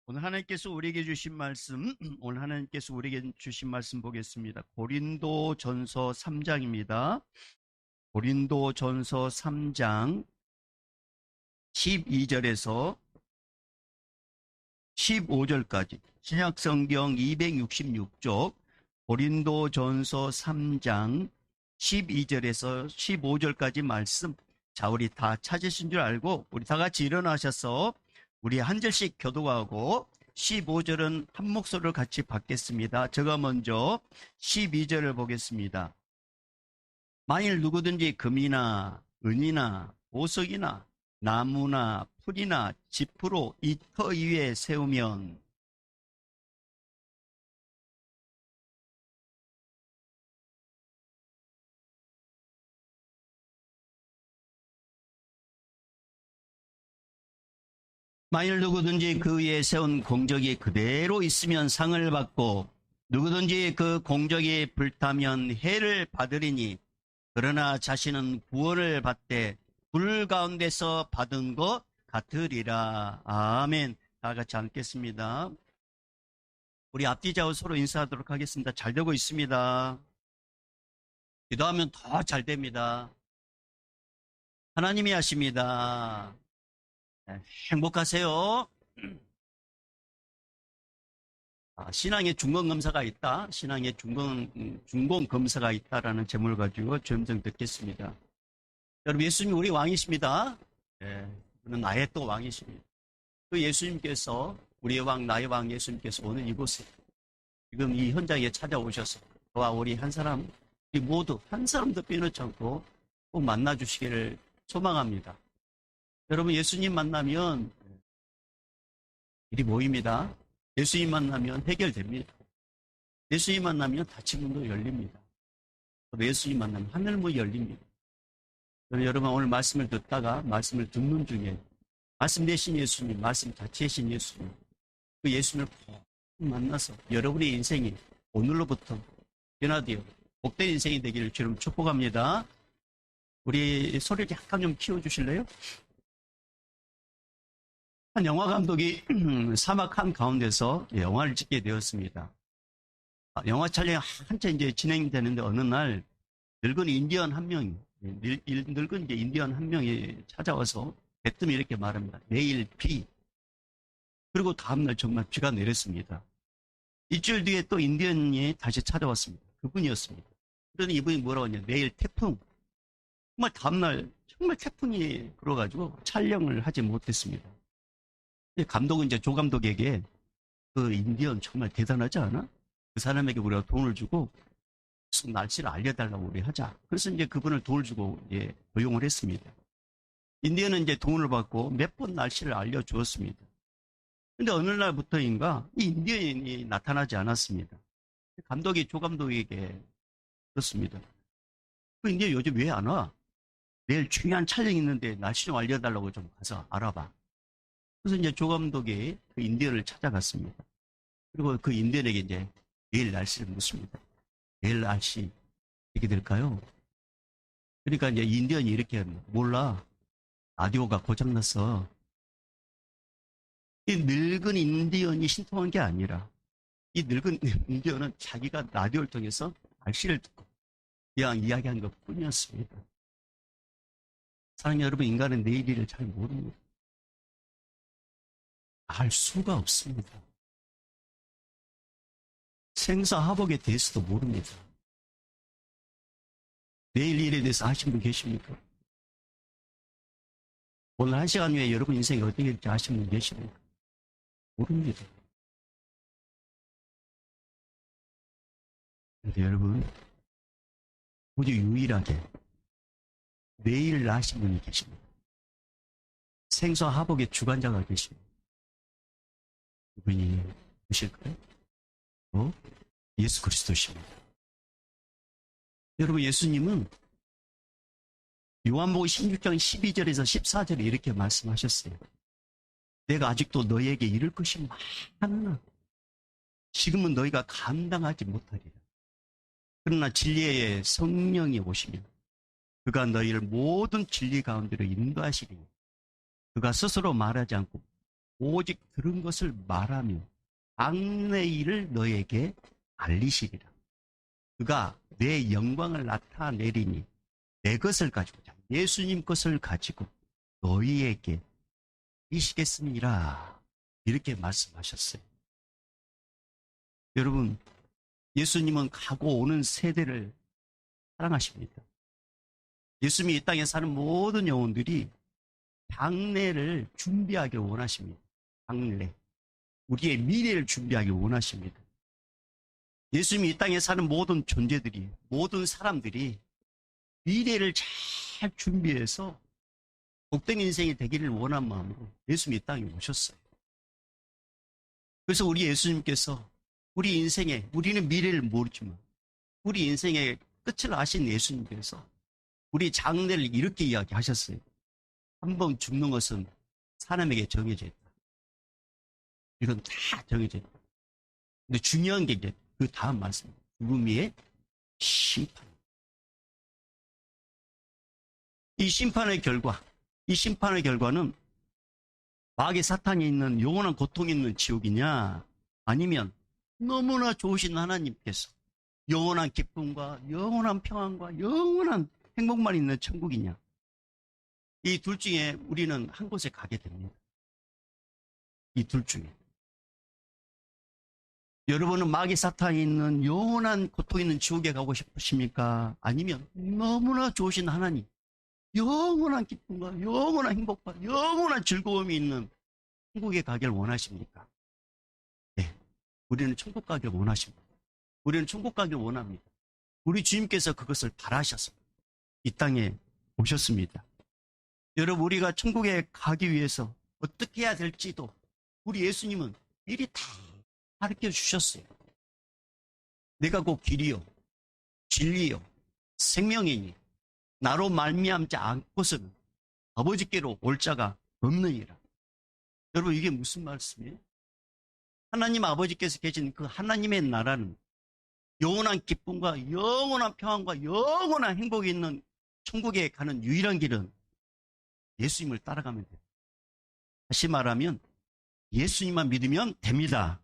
오늘 하나님께서 우리에게 주신 말씀, 오늘 하나님께서 우리에게 주신 말씀 보겠습니다. 고린도전서 3장입니다. 고린도전서 3장 12절에서 15절까지 신약성경 266쪽 고린도전서 3장 12절에서 15절까지 말씀. 자, 우리 다 찾으신 줄 알고 우리 다 같이 일어나셔서 우리 한 절씩 교독하고 15절은 한 목소리를 같이 받겠습니다. 제가 먼저 12절을 보겠습니다. 만일 누구든지 금이나 은이나 보석이나 나무나 풀이나 지프로 이 터 위에 세우면 만일 누구든지 그 위에 세운 공적이 그대로 있으면 상을 받고 누구든지 그 공적이 불타면 해를 받으리니 그러나 자신은 구원을 받되 불 가운데서 받은 것 같으리라. 아멘. 다 같이 앉겠습니다. 우리 앞뒤 좌우 서로 인사하도록 하겠습니다. 잘 되고 있습니다. 기도하면 더 잘 됩니다. 하나님이 하십니다. 행복하세요. 신앙의 중간검사가 있다. 신앙의 중공검사가 있다라는 제목을 가지고 점점 듣겠습니다. 여러분, 예수님 우리 왕이십니다. 그는 나의 또 왕이십니다. 그 예수님께서, 우리의 왕, 나의 왕 예수님께서 오늘 이곳에, 지금 이 현장에 찾아오셔서 저와 우리 한 사람, 우리 모두 한 사람도 빼놓지 않고 꼭 만나주시기를 소망합니다. 여러분, 예수님 만나면 일이 모입니다. 예수님 만나면 해결됩니다. 예수님 만나면 닫힌 문도 열립니다. 예수님 만나면 하늘문이 열립니다. 여러분, 오늘 말씀을 듣다가 말씀을 듣는 중에 말씀 되신 예수님, 말씀 자체이신 예수님, 그 예수님을 꼭 만나서 여러분의 인생이 오늘로부터 변화되어 복된 인생이 되기를 주님 축복합니다. 우리 소리를 약간 좀 키워주실래요? 한 영화 감독이 사막 한가운데서 영화를 찍게 되었습니다. 영화 촬영이 한참 이제 진행되는데 어느 날 늙은 인디언 한 명이, 늙은 이제 인디언 한 명이 찾아와서 대뜸 이렇게 말합니다. 내일 비. 그리고 다음날 정말 비가 내렸습니다. 일주일 뒤에 또 인디언이 다시 찾아왔습니다. 그분이었습니다. 그러니 이분이 뭐라고 하냐. 내일 태풍. 정말 다음날 정말 태풍이 불어가지고 촬영을 하지 못했습니다. 감독은 이제 조 감독에게 그 인디언 정말 대단하지 않아? 그 사람에게 우리가 돈을 주고 날씨를 알려달라고 우리 하자. 그래서 이제 그분을 돈을 주고 고용을 했습니다. 인디언은 이제 돈을 받고 몇 번 날씨를 알려주었습니다. 근데 어느 날부터인가 이 인디언이 나타나지 않았습니다. 감독이 조 감독에게 그렇습니다. 그 인디언 요즘 왜 안 와? 내일 중요한 촬영이 있는데 날씨 좀 알려달라고 좀 가서 알아봐. 그래서 이제 조 감독이 그 인디언을 찾아갔습니다. 그리고 그 인디언에게 이제 내일 날씨를 묻습니다. 내일 날씨 어떻게 될까요? 그러니까 이제 인디언이 이렇게 합니다. 몰라. 라디오가 고장났어. 이 늙은 인디언이 신통한 게 아니라 이 늙은 인디언은 자기가 라디오를 통해서 날씨를 듣고 그냥 이야기한 것 뿐이었습니다. 사랑하는 여러분, 인간은 내일을 잘 모릅니다. 알 수가 없습니다. 생사화복에 대해서도 모릅니다. 내일 일에 대해서 아시는 분 계십니까? 오늘 한 시간 후에 여러분 인생이 어떻게 될지 아시는 분 계십니까? 모릅니다. 그런데 여러분, 오직 유일하게 내일을 아시는 분이 계십니다. 생사화복의 주관자가 계십니다. 그분이 누구실까요? 예수 그리스도십니다. 여러분, 예수님은 요한복음 16장 12절에서 14절에 이렇게 말씀하셨어요. 내가 아직도 너희에게 이룰 것이 많으나 지금은 너희가 감당하지 못하리라. 그러나 진리의 성령이 오시면 그가 너희를 모든 진리 가운데로 인도하시리니 그가 스스로 말하지 않고 오직 들은 것을 말하며 장래 일을 너에게 알리시리라. 그가 내 영광을 나타내리니 내 것을 가지고, 예수님 것을 가지고 너희에게 이시겠습니다. 이렇게 말씀하셨어요. 여러분, 예수님은 가고 오는 세대를 사랑하십니다. 예수님이 이 땅에 사는 모든 영혼들이 장래를 준비하길 원하십니다. 장래. 우리의 미래를 준비하길 원하십니다. 예수님이 이 땅에 사는 모든 존재들이, 모든 사람들이 미래를 잘 준비해서 복된 인생이 되기를 원한 마음으로 예수님이 이 땅에 오셨어요. 그래서 우리 예수님께서 우리 인생에, 우리는 미래를 모르지만 우리 인생의 끝을 아신 예수님께서 우리 장래를 이렇게 이야기하셨어요. 한 번 죽는 것은 사람에게 정해져 있다. 이건 다 정해져 있다. 근데 중요한 게 이제 그 다음 말씀, 죽음 위에 심판. 이 심판의 결과는 마귀 사탄이 있는 영원한 고통이 있는 지옥이냐, 아니면 너무나 좋으신 하나님께서 영원한 기쁨과 영원한 평안과 영원한 행복만 있는 천국이냐. 이 둘 중에 우리는 한 곳에 가게 됩니다. 이 둘 중에. 여러분은 마귀 사탄이 있는 영원한 고통 있는 지옥에 가고 싶으십니까? 아니면 너무나 좋으신 하나님, 영원한 기쁨과 영원한 행복과 영원한 즐거움이 있는 천국에 가길 원하십니까? 네, 우리는 천국 가길 원하십니다. 우리는 천국 가길 원합니다. 우리 주님께서 그것을 바라셔서 이 땅에 오셨습니다. 여러분, 우리가 천국에 가기 위해서 어떻게 해야 될지도 우리 예수님은 미리 다 가르쳐 주셨어요. 내가 곧 길이요 진리요 생명이니 나로 말미암지 않고서는 아버지께로 올 자가 없느니라. 여러분, 이게 무슨 말씀이에요? 하나님 아버지께서 계신 그 하나님의 나라는 영원한 기쁨과 영원한 평안과 영원한 행복이 있는 천국에 가는 유일한 길은 예수님을 따라가면 돼요. 다시 말하면 예수님만 믿으면 됩니다.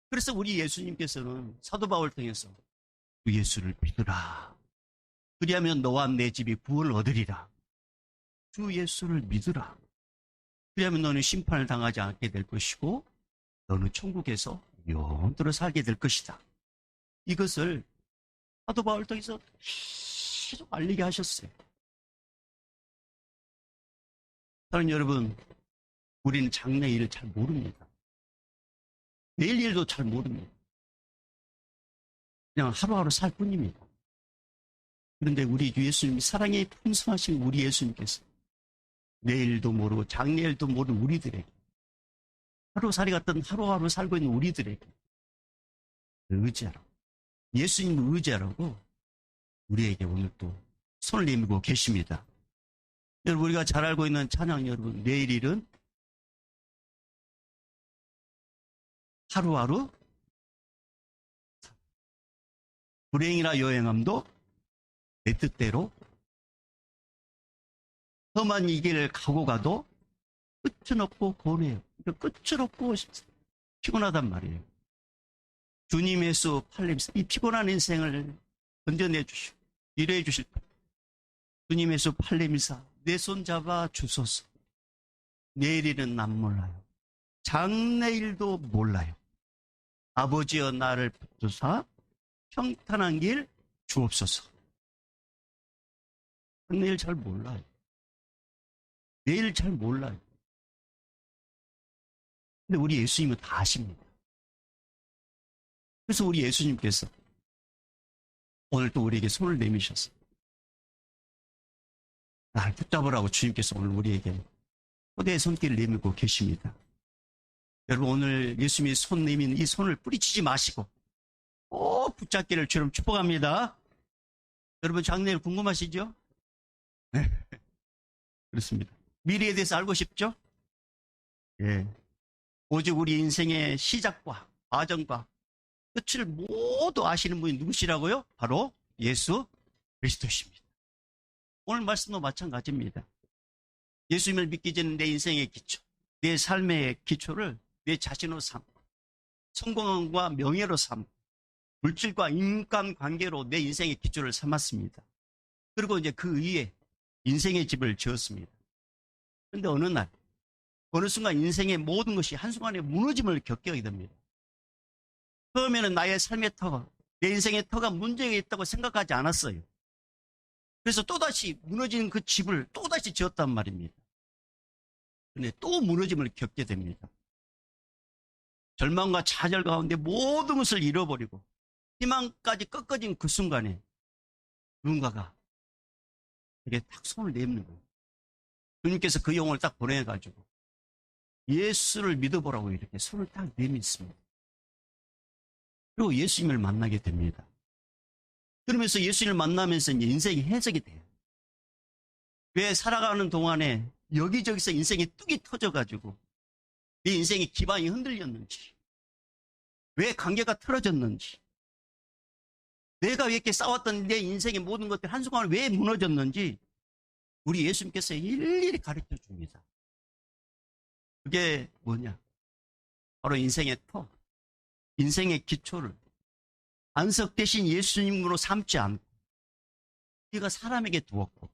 그래서 우리 예수님께서는 사도 바울을 통해서 주 예수를 믿으라. 그리하면 너와 내 집이 구원을 얻으리라. 주 예수를 믿으라. 그리하면 너는 심판을 당하지 않게 될 것이고 너는 천국에서 영원토록 살게 될 것이다. 이것을 사도 바울을 통해서 계속 알리게 하셨어요. 사랑하는 여러분, 우리는 장래 일을 잘 모릅니다. 내일 일도 잘 모릅니다. 그냥 하루하루 살 뿐입니다. 그런데 우리 예수님, 사랑의 풍성하신 우리 예수님께서 내일도 모르고 장래일도 모르는 우리들에게, 하루살이 같은 하루하루 살고 있는 우리들에게 의지하라고, 예수님 의지하라고 우리에게 오늘 또 손을 내밀고 계십니다. 여러분, 우리가 잘 알고 있는 찬양, 여러분, 내일 일은 하루하루 불행이나 여행함도 내 뜻대로, 험한 이 길을 가고 가도 끝은 없고 고뇌해요. 끝은 없고 피곤하단 말이에요. 주님의 수 팔림사, 이 피곤한 인생을 건져내 주시고 위로해 주실 분, 주님의 수 팔림사, 내 손 잡아 주소서. 내일일은 난 몰라요. 장래일도 몰라요. 아버지여 나를 붙드사 평탄한 길 주옵소서. 내일 잘 몰라요. 내일 잘 몰라요. 근데 우리 예수님은 다 아십니다. 그래서 우리 예수님께서 오늘 또 우리에게 손을 내미셔서 날 붙잡으라고 주님께서 오늘 우리에게 초대의 손길을 내밀고 계십니다. 여러분, 오늘 예수님이 손 내민 이 손을 뿌리치지 마시고 꼭 붙잡기를 주님 축복합니다. 여러분, 장래일 궁금하시죠? 네, 그렇습니다. 미래에 대해서 알고 싶죠? 예. 오직 우리 인생의 시작과 과정과 끝을 모두 아시는 분이 누구시라고요? 바로 예수 그리스도십니다. 오늘 말씀도 마찬가지입니다. 예수님을 믿기 전에 내 인생의 기초, 내 삶의 기초를 내 자신으로 삼고, 성공과 명예로 삼고, 물질과 인간관계로 내 인생의 기초를 삼았습니다. 그리고 이제 그 위에 인생의 집을 지었습니다. 그런데 어느 날, 어느 순간 인생의 모든 것이 한순간에 무너짐을 겪게 됩니다. 처음에는 나의 삶의 터가, 내 인생의 터가 문제가 있다고 생각하지 않았어요. 그래서 또다시 무너지는 그 집을 또다시 지었단 말입니다. 근데 또 무너짐을 겪게 됩니다. 절망과 좌절 가운데 모든 것을 잃어버리고 희망까지 꺾어진 그 순간에 누군가가 이렇게 딱 손을 내미는 거예요. 주님께서 그 영혼을 딱 보내가지고 예수를 믿어보라고 이렇게 손을 딱 내밀습니다. 그리고 예수님을 만나게 됩니다. 그러면서 예수님을 만나면서 이제 인생이 해석이 돼요. 왜 살아가는 동안에 여기저기서 인생이 뚝이 터져가지고 내 인생의 기반이 흔들렸는지, 왜 관계가 틀어졌는지, 내가 왜 이렇게 싸웠던 내 인생의 모든 것들이 한순간에 왜 무너졌는지 우리 예수님께서 일일이 가르쳐 줍니다. 그게 뭐냐? 바로 인생의 터, 인생의 기초를 안석 대신 예수님으로 삼지 않고 네가 사람에게 두었고,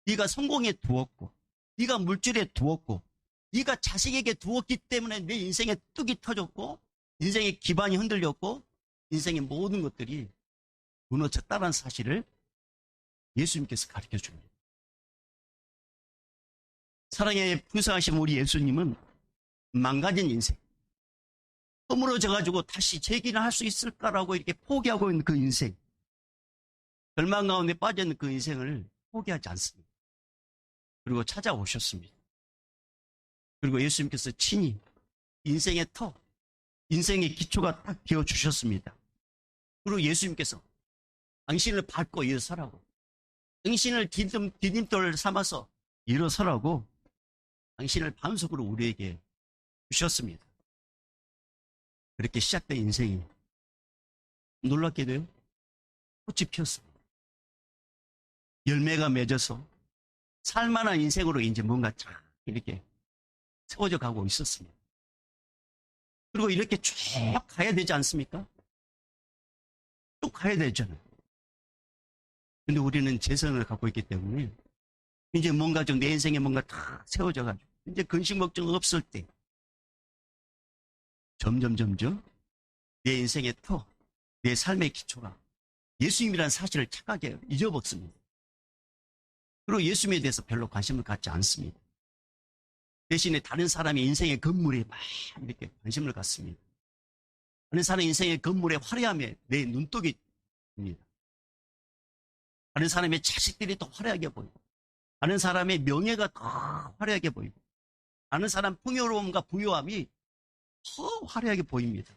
네가 성공에 두었고, 네가 물질에 두었고, 네가 자식에게 두었기 때문에 내 인생의 뚝이 터졌고, 인생의 기반이 흔들렸고, 인생의 모든 것들이 무너졌다는 사실을 예수님께서 가르쳐 줍니다. 사랑에 풍성하신 우리 예수님은 망가진 인생, 허물어져가지고 다시 재기를 할 수 있을까라고 이렇게 포기하고 있는 그 인생, 절망 가운데 빠져있는 그 인생을 포기하지 않습니다. 그리고 찾아오셨습니다. 그리고 예수님께서 친히 인생의 터, 인생의 기초가 딱 되어주셨습니다. 그리고 예수님께서 당신을 밟고 일어서라고, 당신을 디딤돌을 삼아서 일어서라고 당신을 반석으로 우리에게 주셨습니다. 그렇게 시작된 인생이 놀랍게도요, 꽃이 피었습니다. 열매가 맺어서 살만한 인생으로 이제 뭔가 쫙 이렇게 세워져 가고 있었습니다. 그리고 이렇게 쭉 가야 되지 않습니까? 쭉 가야 되잖아요. 근데 우리는 재성을 갖고 있기 때문에 이제 뭔가 좀 내 인생에 뭔가 다 세워져 가지고 이제 근심 걱정 없을 때 점점 내 인생의 터, 내 삶의 기초가 예수님이라는 사실을 착하게 잊어먹습니다. 그리고 예수님에 대해서 별로 관심을 갖지 않습니다. 대신에 다른 사람의 인생의 건물에 막 이렇게 관심을 갖습니다. 다른 사람의 인생의 건물의 화려함에 내 눈독이 듭니다. 다른 사람의 자식들이 더 화려하게 보이고, 다른 사람의 명예가 더 화려하게 보이고, 다른 사람 풍요로움과 부유함이 더 화려하게 보입니다.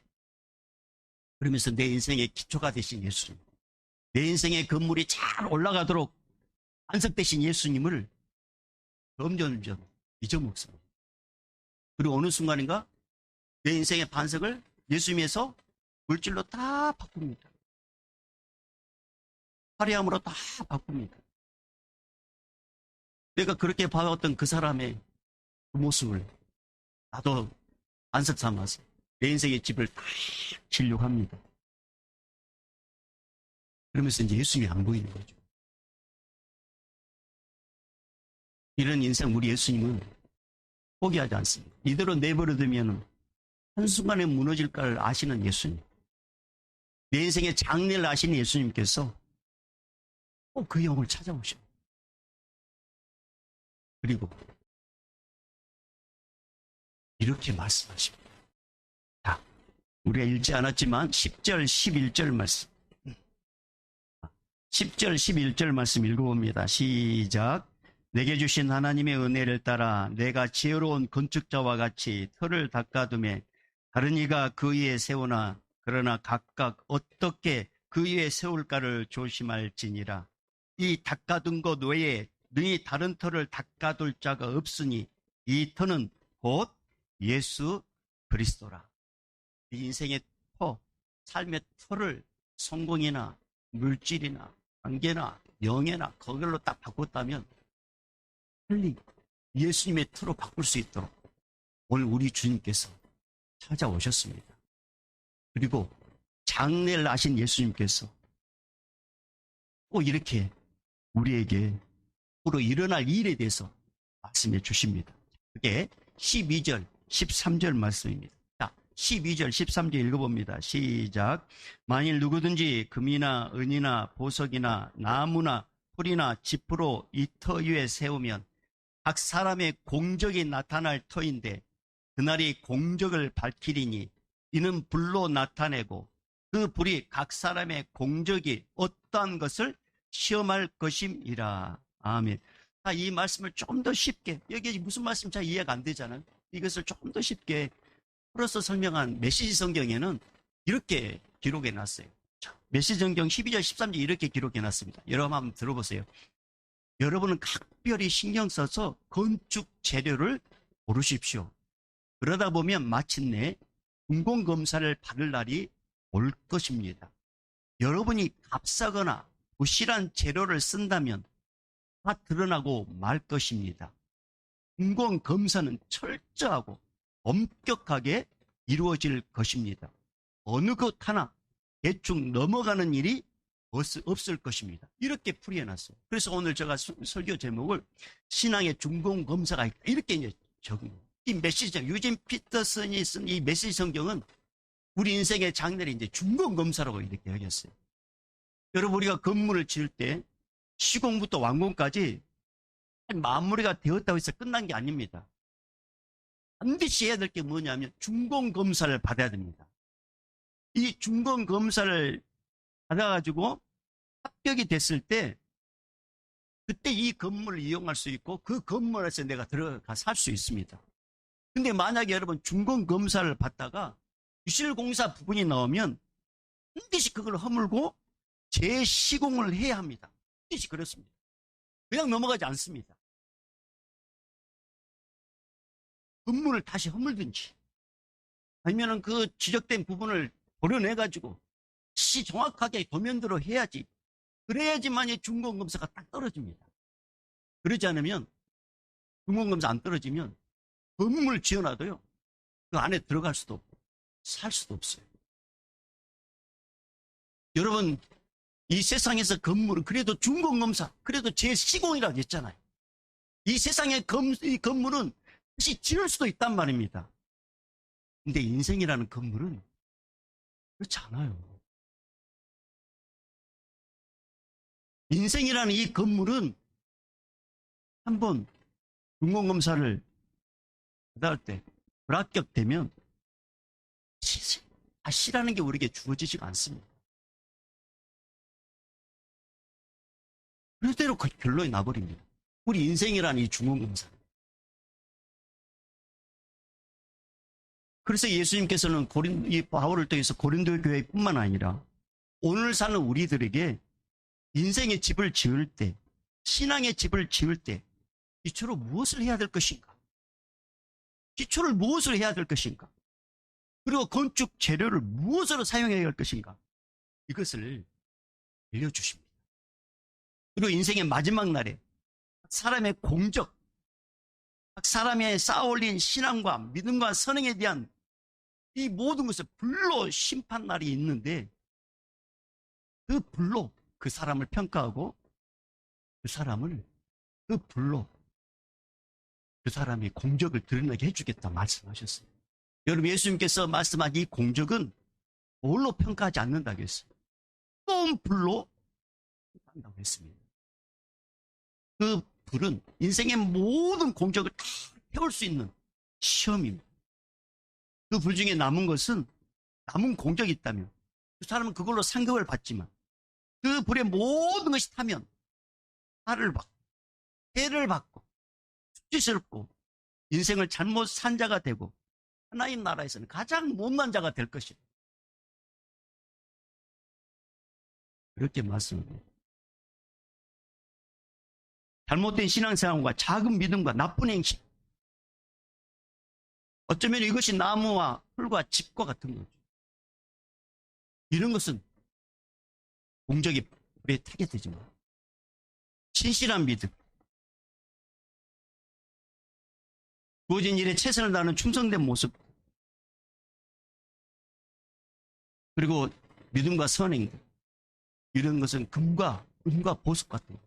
그러면서 내 인생의 기초가 되신 예수님, 내 인생의 건물이 잘 올라가도록 안석되신 예수님을 점점 잊어먹습니다. 그리고 어느 순간인가 내 인생의 반석을 예수님에서 물질로 다 바꿉니다. 화려함으로 다 바꿉니다. 내가 그렇게 봐왔던 그 사람의 그 모습을 나도 반석 삼아서 내 인생의 집을 다 지려고 합니다. 그러면서 이제 예수님이 안 보이는 거죠. 이런 인생 우리 예수님은 포기하지 않습니다. 이대로 내버려두면 한순간에 무너질 걸 아시는 예수님, 내 인생의 장래를 아시는 예수님께서 꼭 그 영을 찾아오십니다. 그리고 이렇게 말씀하십니다. 자, 우리가 읽지 않았지만 10절, 11절 말씀, 10절, 11절 말씀 읽어봅니다. 시작. 내게 주신 하나님의 은혜를 따라 내가 지혜로운 건축자와 같이 터를 닦아두매 다른 이가 그 위에 세우나 그러나 각각 어떻게 그 위에 세울까를 조심할지니라. 이 닦아둔 것 외에 능히 다른 터를 닦아둘 자가 없으니 이 터는 곧 예수 그리스도라. 이 인생의 터, 삶의 터를 성공이나 물질이나 관계나 명예나 거기로 딱 바꿨다면 빨리 예수님의 터로 바꿀 수 있도록 오늘 우리 주님께서 찾아오셨습니다. 그리고 장래를 아신 예수님께서 꼭 이렇게 우리에게 앞으로 일어날 일에 대해서 말씀해 주십니다. 그게 12절, 13절 말씀입니다. 자, 12절, 13절 읽어봅니다. 시작. 만일 누구든지 금이나 은이나 보석이나 나무나 풀이나 지푸로 이 터 위에 세우면 각 사람의 공적이 나타날 터인데 그날이 공적을 밝히리니 이는 불로 나타내고 그 불이 각 사람의 공적이 어떠한 것을 시험할 것임이라. 아멘. 자, 이 말씀을 좀 더 쉽게, 여기 무슨 말씀 잘 이해가 안 되잖아요. 이것을 조금 더 쉽게 풀어서 설명한 메시지 성경에는 이렇게 기록해 놨어요. 자, 메시지 성경 12절 13절 이렇게 기록해 놨습니다. 여러분 한번 들어보세요. 여러분은 각별히 신경 써서 건축 재료를 고르십시오. 그러다 보면 마침내 공공검사를 받을 날이 올 것입니다. 여러분이 값싸거나 부실한 재료를 쓴다면 다 드러나고 말 것입니다. 공공검사는 철저하고 엄격하게 이루어질 것입니다. 어느 것 하나 대충 넘어가는 일이 없을 것입니다. 이렇게 풀이해놨어요. 그래서 오늘 제가 설교 제목을 신앙의 중공검사가 있다. 이렇게 이제 적용해요. 이 메시지, 유진 피터슨이 쓴 이 메시지 성경은 우리 인생의 장래를 이제 중공검사라고 이렇게 여겼어요. 여러분, 우리가 건물을 지을 때 시공부터 완공까지 마무리가 되었다고 해서 끝난 게 아닙니다. 반드시 해야 될 게 뭐냐면 중공검사를 받아야 됩니다. 이 중공검사를 받아가지고 합격이 됐을 때 그때 이 건물을 이용할 수 있고 그 건물에서 내가 들어가 살 수 있습니다. 근데 만약에 여러분 중공검사를 받다가 유실공사 부분이 나오면 반드시 그걸 허물고 재시공을 해야 합니다. 반드시 그렇습니다. 그냥 넘어가지 않습니다. 건물을 다시 허물든지 아니면 그 지적된 부분을 도려내가지고 다시 정확하게 도면대로 해야지. 그래야지만이 중공검사가 딱 떨어집니다. 그러지 않으면 중공검사 안 떨어지면 건물 지어놔도요 그 안에 들어갈 수도 없고 살 수도 없어요. 여러분, 이 세상에서 건물은 그래도 중공검사, 그래도 재시공이라고 했잖아요. 이 세상의 이 건물은 다시 지을 수도 있단 말입니다. 근데 인생이라는 건물은 그렇지 않아요. 인생이라는 이 건물은 한번 중공검사를 받을 때 불합격되면 다시라는 게 우리에게 주어지지가 않습니다. 그대로 그 결론이 나버립니다. 우리 인생이라는 이 중공검사. 그래서 예수님께서는 이 바울을 통해서 고린도 교회뿐만 아니라 오늘 사는 우리들에게 인생의 집을 지을 때, 신앙의 집을 지을 때 기초로 무엇을 해야 될 것인가? 기초를 무엇을 해야 될 것인가? 그리고 건축 재료를 무엇으로 사용해야 할 것인가? 이것을 알려주십니다. 그리고 인생의 마지막 날에 사람의 공적, 사람의 쌓아올린 신앙과 믿음과 선행에 대한 이 모든 것을 불로 심판 날이 있는데 그 불로 그 사람을 평가하고 그 사람을 그 불로 그 사람의 공적을 드러나게 해주겠다 말씀하셨어요. 여러분, 예수님께서 말씀한 이 공적은 뭘로 평가하지 않는다고 했어요. 뜨거운 불로 평가한다고 했습니다. 그 불은 인생의 모든 공적을 다 태울 수 있는 시험입니다. 그 불 중에 남은 것은 남은 공적이 있다면 그 사람은 그걸로 상급을 받지만 그 불의 모든 것이 타면 화를 받고 해를 받고 수치스럽고 인생을 잘못 산 자가 되고 하나님 나라에서는 가장 못난 자가 될 것이다. 그렇게 말씀합니다. 잘못된 신앙생활과 작은 믿음과 나쁜 행실, 어쩌면 이것이 나무와 풀과 집과 같은 거죠. 이런 것은 공적이 불에 타게 되지만 신실한 믿음, 주어진 일에 최선을 다하는 충성된 모습, 그리고 믿음과 선행, 이런 것은 금과 보석 같은 거.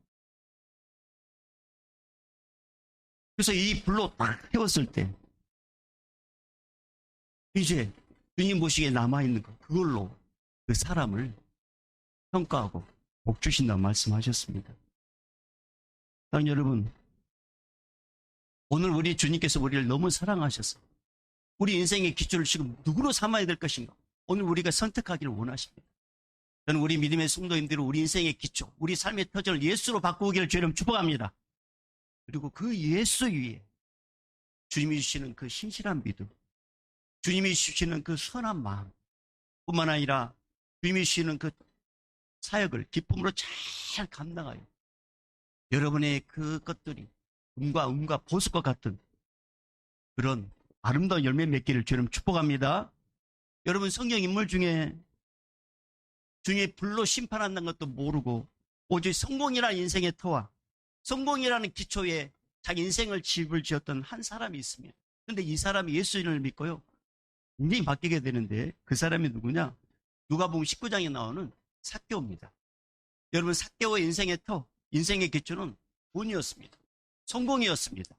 그래서 이 불로 딱 태웠을 때 이제 주님 보시기에 남아있는 것, 그걸로 그 사람을 평가하고 복 주신다고 말씀하셨습니다. 사랑하는 여러분, 오늘 우리 주님께서 우리를 너무 사랑하셔서 우리 인생의 기초를 지금 누구로 삼아야 될 것인가, 오늘 우리가 선택하기를 원하십니다. 저는 우리 믿음의 성도님들은 우리 인생의 기초, 우리 삶의 터전을 예수로 바꾸기를 주님 축복합니다. 그리고 그 예수 위에 주님이 주시는 그 신실한 믿음, 주님이 주시는 그 선한 마음 뿐만 아니라 주님이 주시는 그 사역을 기쁨으로 잘 감당하여 여러분의 그 것들이 금과 보석과 같은 그런 아름다운 열매 맺기를 주님 축복합니다. 여러분, 성경 인물 중에 주님의 불로 심판한다는 것도 모르고 오직 성공이라는 인생의 터와 성공이라는 기초에 자기 인생을 집을 지었던 한 사람이 있습니다. 그런데 이 사람이 예수님을 믿고요, 굉장히 바뀌게 되는데 그 사람이 누구냐? 누가복음 19장에 나오는 삭개오입니다. 여러분, 삭개오의 인생의 터, 인생의 기초는 돈이었습니다. 성공이었습니다.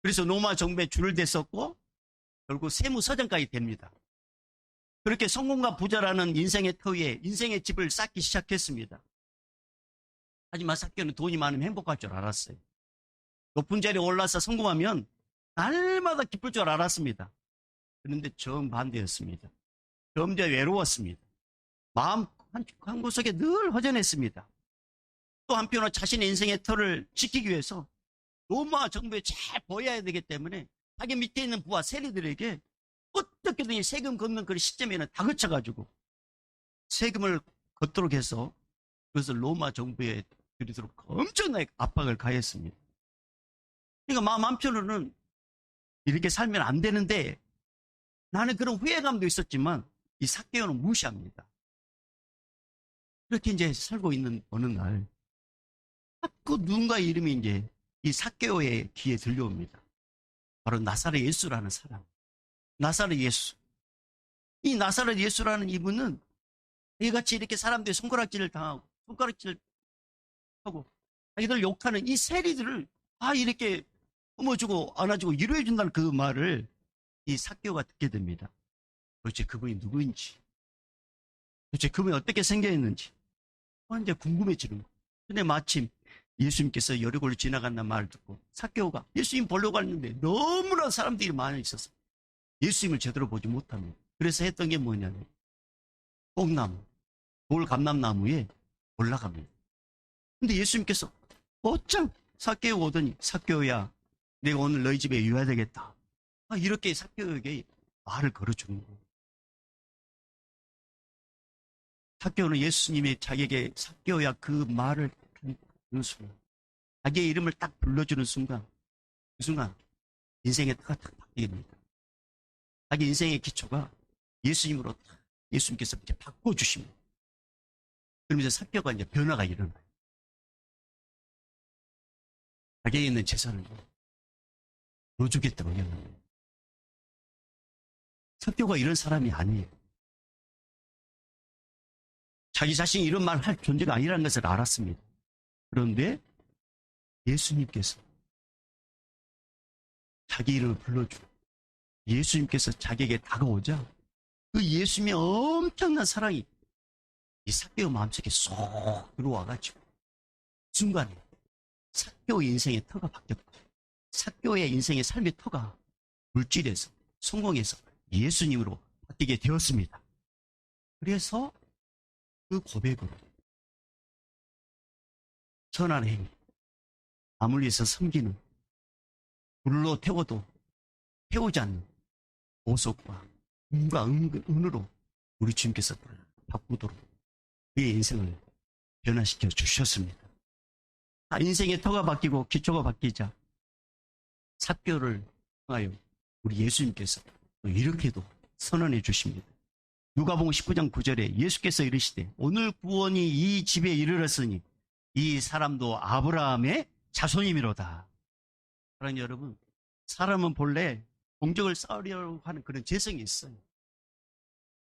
그래서 로마 정부에 줄을 댔었고 결국 세무서장까지 됩니다. 그렇게 성공과 부자라는 인생의 터 위에 인생의 집을 쌓기 시작했습니다. 하지만 삭개오는 돈이 많으면 행복할 줄 알았어요. 높은 자리에 올라서 성공하면 날마다 기쁠 줄 알았습니다. 그런데 정반대였습니다. 점점 외로웠습니다. 마음 한 구석에 늘 허전했습니다. 또 한편으로 자신의 인생의 터를 지키기 위해서 로마 정부에 잘 보여야 되기 때문에 자기 밑에 있는 부하 세리들에게 어떻게든 이 세금 걷는 그 시점에는 다그쳐가지고 세금을 걷도록 해서 그것을 로마 정부에 드리도록 엄청나게 압박을 가했습니다. 그러니까 마음 한편으로는 이렇게 살면 안 되는데 나는 그런 후회감도 있었지만 이 삭개오는 무시합니다. 그렇게 이제 살고 있는 어느 날 자꾸 누군가의 이름이 이제 이 삭개오의 귀에 들려옵니다. 바로 나사렛 예수라는 사람. 나사렛 예수. 이 나사렛 예수라는 이분은 이같이 이렇게 사람들이 손가락질을 당하고 손가락질을 하고 자기들 욕하는 이 세리들을 다 이렇게 품어주고 안아주고 위로해준다는 그 말을 이 삭개오가 듣게 됩니다. 도대체 그분이 누구인지, 도대체 그분이 어떻게 생겨있는지 이제 궁금해지는 거예요. 근데 마침 예수님께서 여리고를 지나간다는 말을 듣고 삭개오가 예수님 보려고 했는데 너무나 사람들이 많이 있어서 예수님을 제대로 보지 못합니다. 그래서 했던 게 뭐냐면 뽕나무, 돌감람나무에 올라갑니다. 근데 예수님께서 어쩜 삭개오 오더니 삭개오야, 내가 오늘 너희 집에 유해야 되겠다. 이렇게 삭개오에게 말을 걸어주는 거예요. 삭개오는 예수님이 자기에게 삭개오야 그 말을 하는 순간, 자기의 이름을 딱 불러주는 순간, 그 순간 인생의 터가 딱 바뀝니다. 자기 인생의 기초가 예수님으로 예수님께서 이제 바꿔주십니다. 그러면서 삭개오가 이제 변화가 일어나요. 자기에 있는 재산을 넣어주겠다고 하는 삭개오가 이런 사람이 아니에요. 자기 자신이 이런 말을 할 존재가 아니라는 것을 알았습니다. 그런데 예수님께서 자기 이름을 불러주고 예수님께서 자기에게 다가오자 그 예수님의 엄청난 사랑이 이 삭개오 마음속에 쏙 들어와가지고 순간에 삭개오의 인생의 터가 바뀌었고 삭개오의 인생의 삶의 터가 물질에서 성공해서 예수님으로 바뀌게 되었습니다. 그래서 그 고백으로 선한 행위, 남을 위해서 섬기는, 불로 태워도 태우지 않는 보석과 은과 은으로 우리 주님께서 바꾸도록 그의 인생을 변화시켜 주셨습니다. 인생의 터가 바뀌고 기초가 바뀌자 삭개오를 통하여 우리 예수님께서 이렇게도 선언해 주십니다. 누가복음 19장 9절에 예수께서 이르시되 오늘 구원이 이 집에 이르렀으니 이 사람도 아브라함의 자손이미로다. 사랑하는 여러분, 사람은 본래 공적을 쌓으려고 하는 그런 재성이 있어요.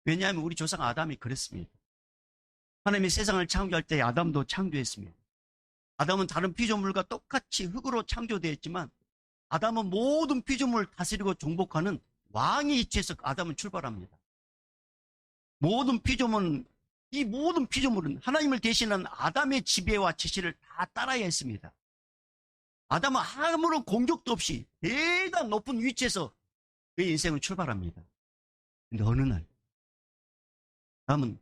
왜냐하면 우리 조상 아담이 그랬습니다. 하나님이 세상을 창조할 때 아담도 창조했습니다. 아담은 다른 피조물과 똑같이 흙으로 창조되었지만 아담은 모든 피조물을 다스리고 정복하는 왕의 위치에서 아담은 출발합니다. 이 모든 피조물은 하나님을 대신한 아담의 지배와 지시를 다 따라야 했습니다. 아담은 아무런 공격도 없이 대단 높은 위치에서 그의 인생을 출발합니다. 근데 어느 날 아담은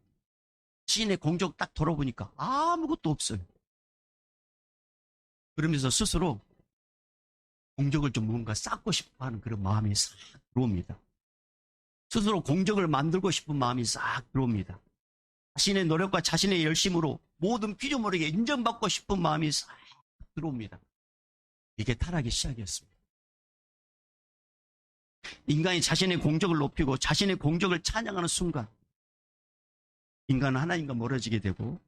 시인의 공적 딱 돌아보니까 아무것도 없어요. 그러면서 스스로 공적을 좀 뭔가 쌓고 싶어 하는 그런 마음이 싹 들어옵니다. 스스로 공적을 만들고 싶은 마음이 싹 들어옵니다. 자신의 노력과 자신의 열심으로 모든 피조물에게 인정받고 싶은 마음이 싹 들어옵니다. 이게 타락의 시작이었습니다. 인간이 자신의 공적을 높이고 자신의 공적을 찬양하는 순간 인간은 하나님과 멀어지게 되고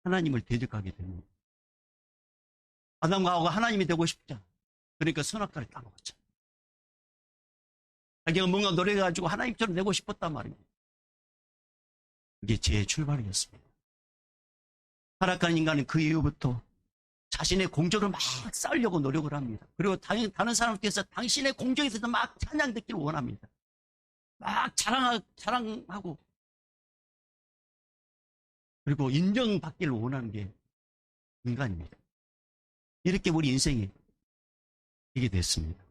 하나님을 대적하게 됩니다. 아담과 하와가 하나님이 되고 싶자. 그러니까 선악과를 따먹었죠. 자기가 뭔가 노력해가지고 하나님처럼 되고 싶었단 말입니다. 그게 죄의 출발이었습니다. 타락한 인간은 그 이후부터 자신의 공적을 막 쌓으려고 노력을 합니다. 그리고 다른 사람께서 당신의 공적에 대해서 막 찬양 듣기를 원합니다. 막 자랑하고 그리고 인정받기를 원하는 게 인간입니다. 이렇게 우리 인생이 이게 됐습니다.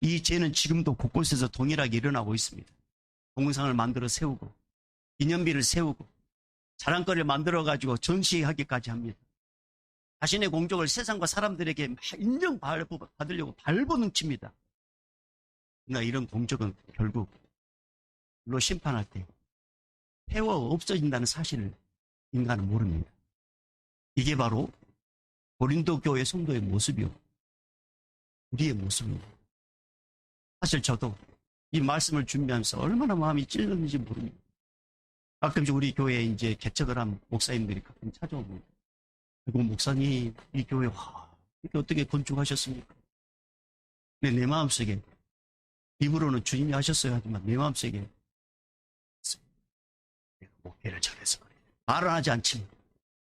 이 죄는 지금도 곳곳에서 동일하게 일어나고 있습니다. 동상을 만들어 세우고 기념비를 세우고 자랑거리를 만들어가지고 전시하기까지 합니다. 자신의 공적을 세상과 사람들에게 막 인정받으려고 발버둥칩니다. 그러나 이런 공적은 결국 물로 심판할 때 태워 없어진다는 사실을 인간은 모릅니다. 이게 바로 고린도 교회 성도의 모습이요. 우리의 모습입니다. 사실 저도 이 말씀을 준비하면서 얼마나 마음이 찔렸는지 모릅니다. 가끔씩 우리 교회에 이제 개척을 한 목사님들이 가끔 찾아옵니다. 그리고 목사님, 이 교회, 이렇게 어떻게 건축하셨습니까? 근데 내 마음속에, 입으로는 주님이 하셨어야 하지만 내 마음속에, 내가 목회를 잘해서 그래. 말은 하지 않지만,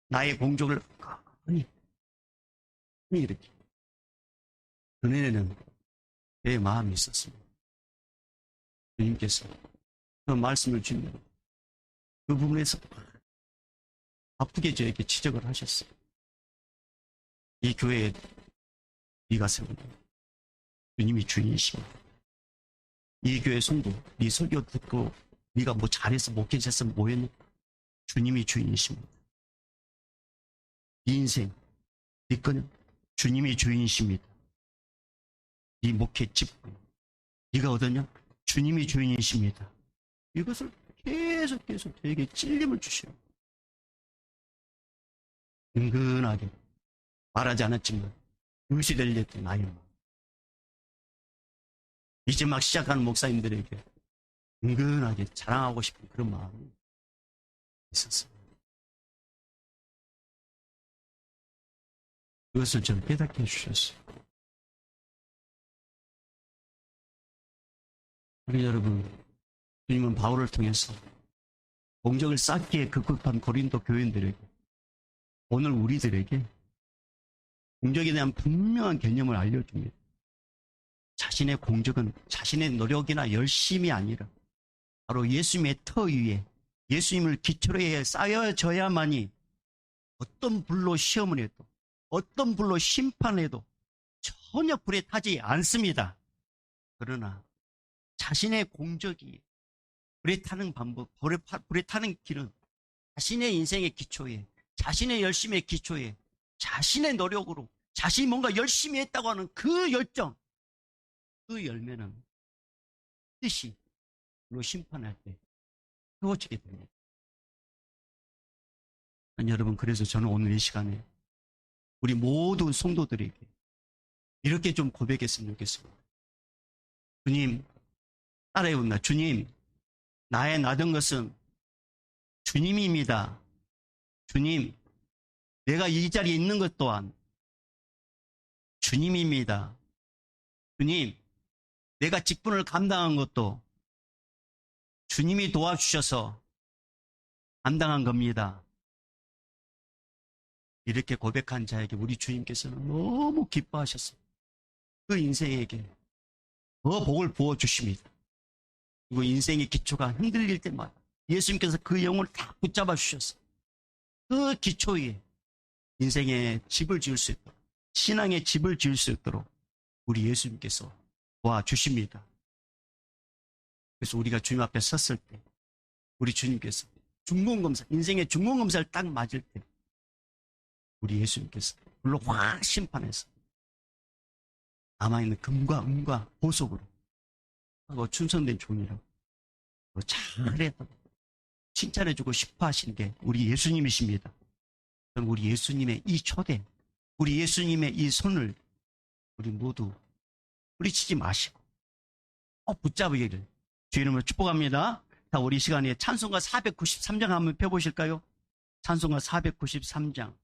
나의 공적을, 이렇게. 그네는 내 마음이 있었습니다. 주님께서 그 말씀을 주면 그 부분에서 아프게 저에게 지적을 하셨어요. 이 교회에 네가 세운 주님이 주인이십니다. 이 교회 성도 네 설교 듣고 네가 뭐 잘해서 목회했으면 뭐했니까? 주님이 주인이십니다. 네 인생, 네 거는 주님이 주인이십니다. 네 목회 집권, 네가 얻었냐? 주님이 주인이십니다. 이것을 계속 저에게 찔림을 주시오. 은근하게 말하지 않았지만 유시될 때 나의 마음. 이제 막 시작하는 목사님들에게 은근하게 자랑하고 싶은 그런 마음이 있었어요. 그것을 저를 깨닫게 해주셨어요. 우리 여러분, 주님은 바울을 통해서 공적을 쌓기에 급급한 고린도 교인들에게 오늘 우리들에게 공적에 대한 분명한 개념을 알려줍니다. 자신의 공적은 자신의 노력이나 열심이 아니라 바로 예수님의 터 위에 예수님을 기초로 해 쌓여져야만이 어떤 불로 시험을 해도 어떤 불로 심판해도 전혀 불에 타지 않습니다. 그러나 자신의 공적이 불에 타는 방법, 불에 타는 길은 자신의 인생의 기초에 자신의 열심의 기초에 자신의 노력으로 자신이 뭔가 열심히 했다고 하는 그 열정, 그 열매는 뜻이 불로 심판할 때 세워지게 됩니다. 여러분, 그래서 저는 오늘 이 시간에 우리 모든 성도들에게 이렇게 좀 고백했으면 좋겠습니다. 주님, 따라해봅니다. 주님, 나의 나던 것은 주님입니다. 주님, 내가 이 자리에 있는 것 또한 주님입니다. 주님, 내가 직분을 감당한 것도 주님이 도와주셔서 감당한 겁니다. 이렇게 고백한 자에게 우리 주님께서는 너무 기뻐하셨어요. 그 인생에게 더 복을 부어주십니다. 그리고 인생의 기초가 흔들릴 때마다 예수님께서 그 영혼을 다 붙잡아 주셔서 그 기초 위에 인생의 집을 지을 수 있도록, 신앙의 집을 지을 수 있도록 우리 예수님께서 도와주십니다. 그래서 우리가 주님 앞에 섰을 때 우리 주님께서 중공검사, 인생의 중공검사를 딱 맞을 때 우리 예수님께서 불로 확 심판해서 남아있는 금과 은과 보석으로 하고 충성된 종이라고 잘했다고 칭찬해주고 싶어 하시는 게 우리 예수님이십니다. 우리 예수님의 이 초대, 우리 예수님의 이 손을 우리 모두 뿌리치지 마시고 붙잡으기를 주의 이름으로 축복합니다. 자, 우리 시간에 찬송가 493장 한번 펴보실까요? 찬송가 493장.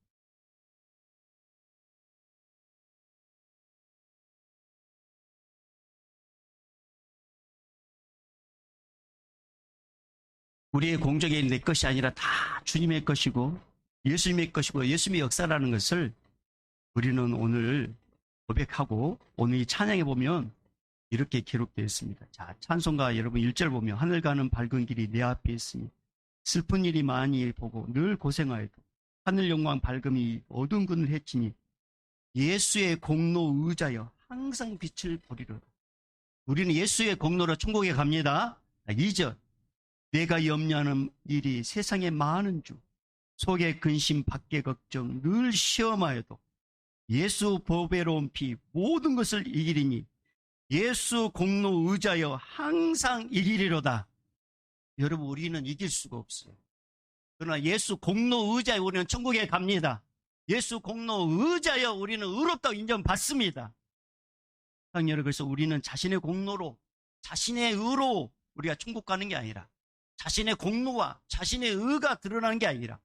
우리의 공적이 내 것이 아니라 다 주님의 것이고 예수님의 것이고 예수님의 역사라는 것을 우리는 오늘 고백하고 오늘 이 찬양에 보면 이렇게 기록되어 있습니다. 자, 찬송가 여러분 1절 보면 하늘 가는 밝은 길이 내 앞에 있으니 슬픈 일이 많이 보고 늘 고생하여도 하늘 영광 밝음이 어두운 그늘 해치니 예수의 공로 의자여 항상 빛을 보리로다. 우리는 예수의 공로로 천국에 갑니다. 2절 내가 염려하는 일이 세상에 많은 주 속에 근심 밖에 걱정 늘 시험하여도 예수 보배로운 피 모든 것을 이기리니 예수 공로 의자여 항상 이기리로다. 여러분 우리는 이길 수가 없어요. 그러나 예수 공로 의자여 우리는 천국에 갑니다. 예수 공로 의자여 우리는 의롭다고 인정받습니다. 여러분 그래서 우리는 자신의 공로로 자신의 의로 우리가 천국 가는 게 아니라 자신의 공로와 자신의 의가 드러나는 게 아니라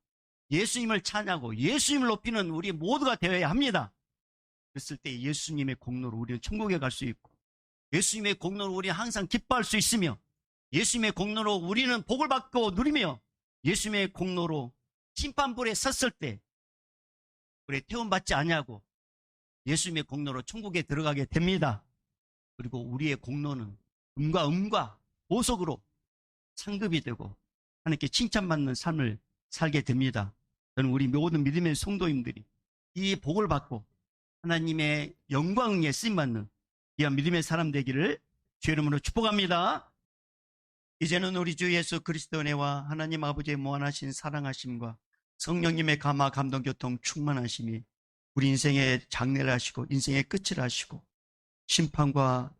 예수님을 찬양하고 예수님을 높이는 우리 모두가 되어야 합니다. 그랬을 때 예수님의 공로로 우리는 천국에 갈 수 있고 예수님의 공로로 우리는 항상 기뻐할 수 있으며 예수님의 공로로 우리는 복을 받고 누리며 예수님의 공로로 심판불에 섰을 때 우리 태움받지 아니하고 예수님의 공로로 천국에 들어가게 됩니다. 그리고 우리의 공로는 금과 은과 보석으로 상급이 되고 하나님께 칭찬받는 삶을 살게 됩니다. 저는 우리 모든 믿음의 성도님들이 이 복을 받고 하나님의 영광에 쓰임받는 귀한 믿음의 사람 되기를 주의 이름으로 축복합니다. 이제는 우리 주 예수 그리스도 은혜와 하나님 아버지의 무한하신 사랑하심과 성령님의 감화 감동 교통 충만하심이 우리 인생의 장례를 하시고 인생의 끝을 하시고 심판과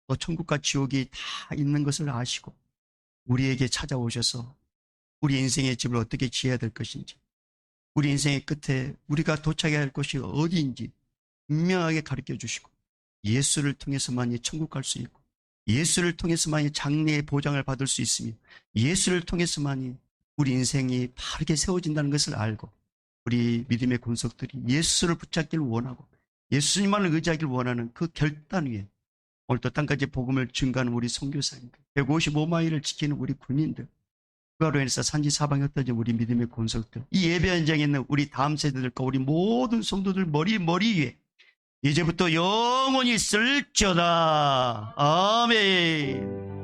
또 천국과 지옥이 다 있는 것을 아시고 우리에게 찾아오셔서 우리 인생의 집을 어떻게 지어야 될 것인지 우리 인생의 끝에 우리가 도착해야 할 곳이 어디인지 분명하게 가르쳐 주시고 예수를 통해서만이 천국 갈 수 있고 예수를 통해서만이 장래의 보장을 받을 수 있으며 예수를 통해서만이 우리 인생이 바르게 세워진다는 것을 알고 우리 믿음의 군속들이 예수를 붙잡기를 원하고 예수님만을 의지하기를 원하는 그 결단 위에 오늘 또 땅까지 복음을 증가하는 우리 선교사님들 155마일을 지키는 우리 군인들 그가로 인해서 산지 사방에 흩어진 우리 믿음의 군속들 이 예배 현장에 있는 우리 다음 세대들과 우리 모든 성도들 머리 위에 이제부터 영원히 있을지어다. 아멘.